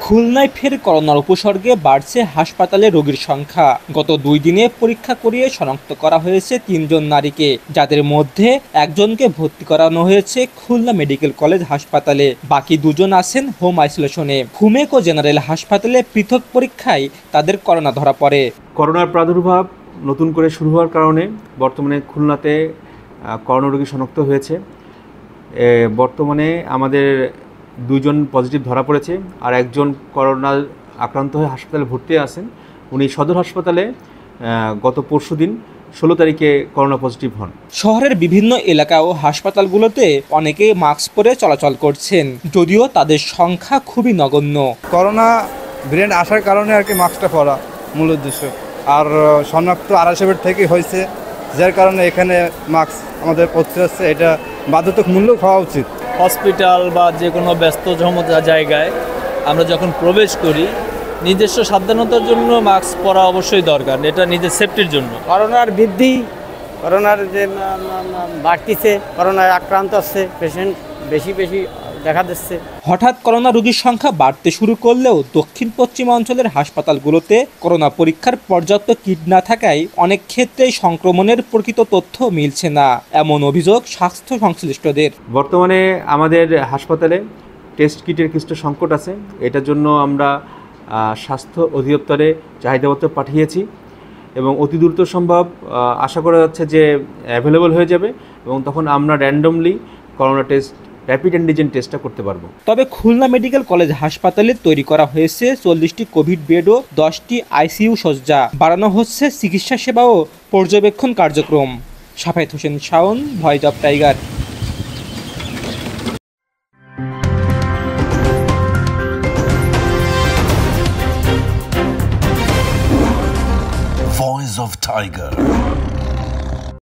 খুলনায় ফের করোনার উপসর্গে বাড়ছে হাসপাতালে রোগীর সংখ্যা। গত 2 দিনে পরীক্ষা করিয়ে শনাক্ত করা হয়েছে 3 জন নারীকে, যাদের মধ্যে একজনকে ভর্তি করানো হয়েছে খুলনা মেডিকেল কলেজ হাসপাতালে। বাকি 2 জন আছেন হোম আইসোলেশনে। ফুমেকো জেনারেল হাসপাতালে পৃথক পরীক্ষায় তাদের করোনা ধরা পড়ে। করোনার প্রাদুর্ভাব নতুন করে শুরু হওয়ার কারণে বর্তমানে খুলনাতে করোনা রোগী শনাক্ত হয়েছে। বর্তমানে আমাদের 2 জন পজিটিভ ধরা পড়েছে, আর একজন করোনা আক্রান্ত হয়ে হাসপাতালে ভর্তি আছেন। উনি সদর হাসপাতালে গত পরশুদিন 16 তারিখে করোনা পজিটিভ হন। শহরের বিভিন্ন এলাকা ও হাসপাতালগুলোতে অনেকেই মাস্ক পরে চলাচল করছেন, যদিও তাদের সংখ্যা খুবই নগণ্য। করোনা ভ্যারিয়েন্ট আসার কারণে আর কি মাস্কটা পরা মূল উদ্দেশ্য, আর শনাক্ত 250 বেড থেকে হয়েছে, যার কারণে এখানে মাস্ক আমাদের পড়তে হচ্ছে। এটা বাধ্যতামূলক হওয়া উচিত। হসপিটাল বা যে কোনো ব্যস্ততম জায়গায় আমরা যখন প্রবেশ করি, নিজস্ব সাবধানতার জন্য মাস্ক পরা অবশ্যই দরকার। এটা নিজের সেফটির জন্য। করোনার বৃদ্ধি, করোনার যে বাড়তিছে, করোনায় আক্রান্ত হচ্ছে পেশেন্ট বেশি দেখা দিচ্ছে। হঠাৎ করোনা রোগীর সংখ্যা বাড়তে শুরু করলেও দক্ষিণ পশ্চিম অঞ্চলের হাসপাতালগুলোতে করোনা পরীক্ষার পর্যাপ্ত কিট না থাকায় অনেক ক্ষেত্রেই সংক্রমণের প্রকৃত তথ্য মিলছে না, এমন অভিযোগ স্বাস্থ্য সংশ্লিষ্টদের। বর্তমানে আমাদের হাসপাতালে টেস্ট কিটের কিছু সংকট আছে। এটার জন্য আমরা স্বাস্থ্য অধিদপ্তরে চাহিদাপত্র পাঠিয়েছি এবং অতি দ্রুত সম্ভব আশা করা যাচ্ছে যে অ্যাভেলেবল হয়ে যাবে, এবং তখন আমরা randomly corona test, rapid antigen টেস্টটা করতে পারবো। তবে খুলনা মেডিকেল কলেজ হাসপাতালে তৈরি করা হয়েছে 40টি কোভিড বেড ও 10টি আইসিইউ শয্যা। বাড়ানো হচ্ছে চিকিৎসা সেবা ও পর্যবেক্ষণ কার্যক্রম। Safayet Hossain Shaon, voice of tiger. Voice of Tiger.